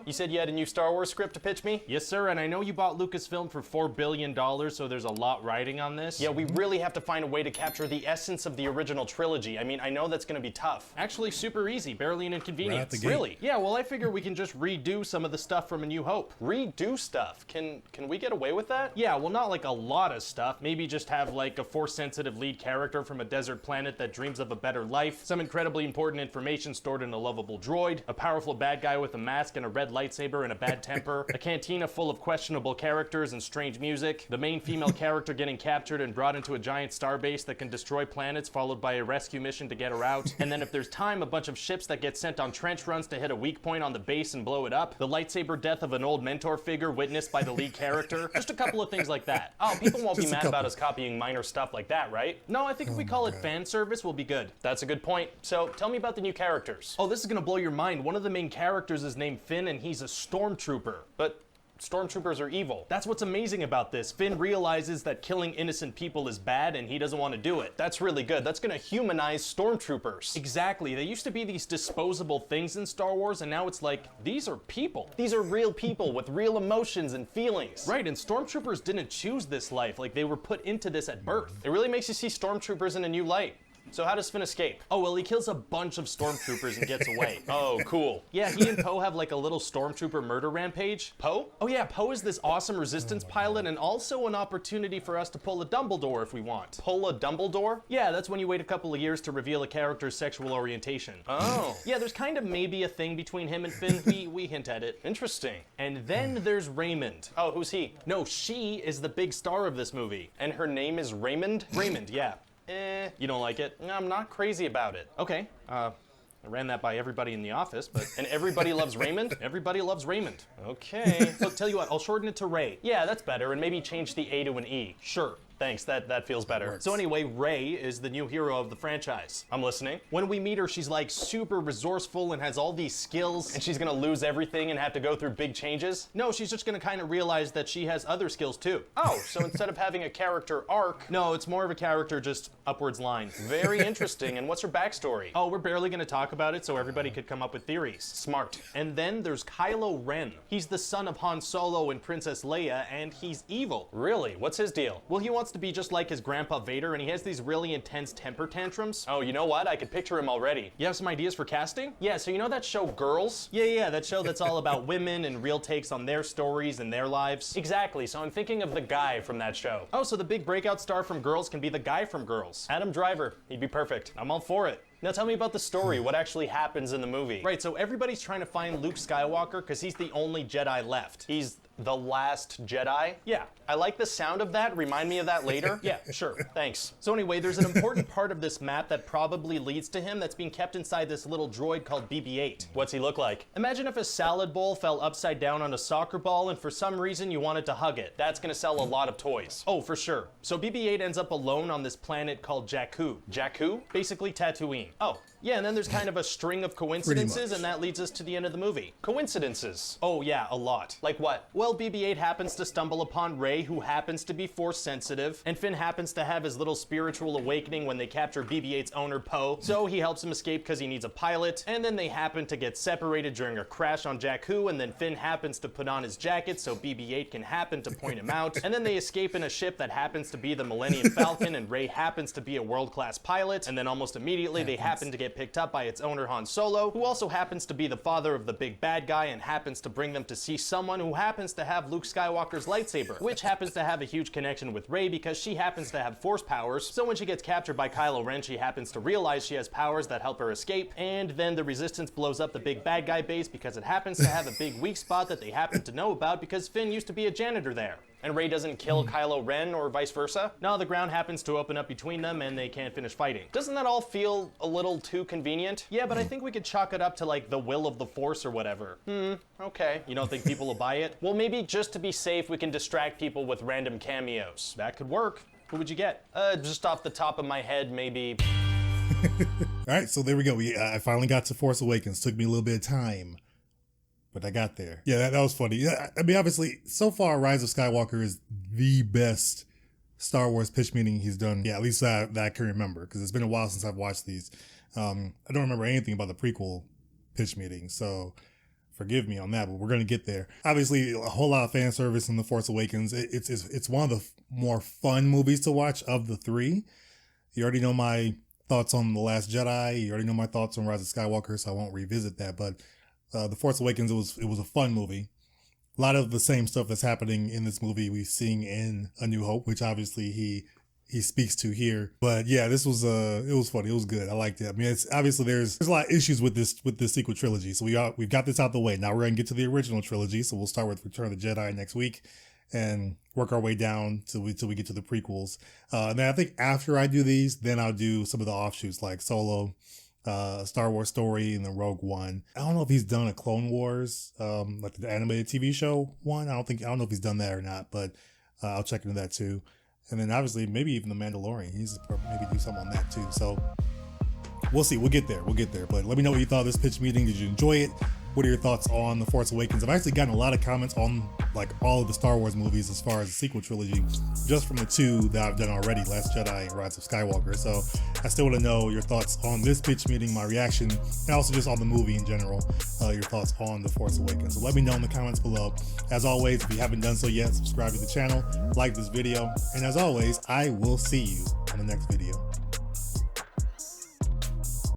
You said you had a new Star Wars script to pitch me? Yes, sir, and I know you bought Lucasfilm for $4 billion, so there's a lot riding on this. Yeah, we really have to find a way to capture the essence of the original trilogy. I mean, I know that's gonna be tough. Actually, super easy, barely an inconvenience. Right out the gate. Really? Yeah, well, I figure we can just redo some of the stuff from A New Hope. Redo stuff. Can we get away with that? Yeah, well, not like a lot of stuff. Maybe just have like a Force-sensitive lead character from a desert planet that dreams of a better life, some incredibly important information stored in a lovable droid, a powerful bad guy with a mask and a red lightsaber and a bad temper, a cantina full of questionable characters and strange music, the main female character getting captured and brought into a giant starbase that can destroy planets, followed by a rescue mission to get her out, and then if there's time, a bunch of ships that get sent on trench runs to hit a weak point on the base and blow it up, the lightsaber death of an old mentor figure witnessed by the lead character, just a couple of things like that. Oh, people won't be Just a mad about couple. us copying minor stuff like that, right? No, I think if we call it fan service, we'll be good. That's a good point. So, tell me about the new characters. Oh, this is gonna blow your mind. One of the main characters is named Finn, and he's a stormtrooper. But stormtroopers are evil. That's what's amazing about this. Finn realizes that killing innocent people is bad, and he doesn't want to do it. That's really good. That's gonna humanize stormtroopers. Exactly. They used to be these disposable things in Star Wars, and now it's like, these are people. These are real people with real emotions and feelings. Right, and stormtroopers didn't choose this life. Like, they were put into this at birth. It really makes you see stormtroopers in a new light. So how does Finn escape? Oh, well, he kills a bunch of stormtroopers and gets away. Oh, cool. Yeah, he and Poe have like a little stormtrooper murder rampage. Poe? Oh yeah, Poe is this awesome resistance pilot and also an opportunity for us to pull a Dumbledore if we want. Pull a Dumbledore? Yeah, that's when you wait a couple of years to reveal a character's sexual orientation. Oh. Yeah, there's kind of maybe a thing between him and Finn. We hint at it. Interesting. And then there's Raymond. Oh, who's he? No, she is the big star of this movie. And her name is Raymond? Raymond, yeah. You don't like it? No, I'm not crazy about it. Okay, I ran that by everybody in the office, but And everybody loves Raymond? everybody loves Raymond. Okay. Look, tell you what, I'll shorten it to Ray. Yeah, that's better, and maybe change the A to an E. Sure. Thanks, that feels better. So anyway, Ray is the new hero of the franchise. I'm listening. When we meet her, she's like super resourceful and has all these skills. And she's gonna lose everything and have to go through big changes? No, she's just gonna kind of realize that she has other skills too. Oh, so instead of having a character arc, No, it's more of a character just upwards line. very interesting. And what's her backstory? Oh, we're barely gonna talk about it so everybody could come up with theories. Smart. And then there's Kylo Ren. He's the son of Han Solo and Princess Leia, and he's evil. Really? What's his deal? Well, he wants to be just like his grandpa Vader, and he has these really intense temper tantrums. Oh, you know what? I could picture him already. You have some ideas for casting? Yeah, so you know that show Girls? Yeah, that show that's all about women and real takes on their stories and their lives. Exactly, so I'm thinking of the guy from that show. Oh, so the big breakout star from Girls can be the guy from Girls. Adam Driver. He'd be perfect. I'm all for it. Now tell me about the story. What actually happens in the movie? Right, so everybody's trying to find Luke Skywalker because he's the only Jedi left. He's the last Jedi? Yeah. I like the sound of that. Remind me of that later. Yeah, sure. Thanks. So anyway, there's an important part of this map that probably leads to him that's being kept inside this little droid called BB-8. What's he look like? Imagine if a salad bowl fell upside down on a soccer ball and for some reason you wanted to hug it. That's gonna sell a lot of toys. Oh, for sure. So BB-8 ends up alone on this planet called Jakku. Jakku? Basically Tatooine. Oh, Yeah, and then there's kind of a string of coincidences, much. and that leads us to the end of the movie. coincidences. Oh yeah, a lot. Like what? Well, BB-8 happens to stumble upon Rey, who happens to be Force sensitive, and Finn happens to have his little spiritual awakening when they capture BB-8's owner, Poe. So he helps him escape because he needs a pilot, and then they happen to get separated during a crash on Jakku, and then Finn happens to put on his jacket so BB-8 can happen to point him out, and then they escape in a ship that happens to be the Millennium Falcon, and Rey happens to be a world-class pilot, and then almost immediately they happen to get picked up by its owner, Han Solo, who also happens to be the father of the big bad guy and happens to bring them to see someone who happens to have Luke Skywalker's lightsaber, which happens to have a huge connection with Rey because she happens to have Force powers. So when she gets captured by Kylo Ren, she happens to realize she has powers that help her escape, and then the Resistance blows up the big bad guy base because it happens to have a big weak spot that they happen to know about because Finn used to be a janitor there. And Rey doesn't kill Kylo Ren or vice versa? No, the ground happens to open up between them and they can't finish fighting. Doesn't that all feel a little too convenient? Yeah, but I think we could chalk it up to like the will of the Force or whatever. Okay. You don't think people will buy it? Well, maybe just to be safe, we can distract people with random cameos. That could work. Who would you get? Just off the top of my head, maybe. All right, so there we go. I finally got to Force Awakens. Took me a little bit of time, but I got there. Yeah, that was funny. Yeah, I mean, obviously, so far, Rise of Skywalker is the best Star Wars pitch meeting he's done. Yeah, at least that I can remember, because it's been a while since I've watched these. I don't remember anything about the prequel pitch meeting, so forgive me on that, but we're gonna get there. Obviously, a whole lot of fan service in The Force Awakens. It's one of the more fun movies to watch of the three. You already know my thoughts on The Last Jedi. You already know my thoughts on Rise of Skywalker, so I won't revisit that. But The Force Awakens, it was a fun movie. A lot of the same stuff that's happening in this movie we've seen in A New Hope, which obviously he speaks to here. But yeah, this was it was funny. It was good. I liked it. I mean, it's obviously there's a lot of issues with this sequel trilogy. So we've got this out the way. Now we're gonna get to the original trilogy. So we'll start with Return of the Jedi next week and work our way down till we get to the prequels. And then I think after I do these, then I'll do some of the offshoots like Solo, Star Wars Story, and then Rogue One. I don't know if he's done a Clone Wars, like the animated TV show one. I don't know if he's done that or not, but I'll check into that too. And then obviously maybe even The Mandalorian. He needs to maybe do something on that too. So we'll see. We'll get there. But let me know what you thought of this pitch meeting. Did you enjoy it? What are your thoughts on The Force Awakens? I've actually gotten a lot of comments on like all of the Star Wars movies as far as the sequel trilogy, just from the two that I've done already, Last Jedi and Rise of Skywalker. So I still want to know your thoughts on this pitch meeting, my reaction, and also just on the movie in general, your thoughts on The Force Awakens. So let me know in the comments below. As always, if you haven't done so yet, subscribe to the channel, like this video, and as always, I will see you on the next video.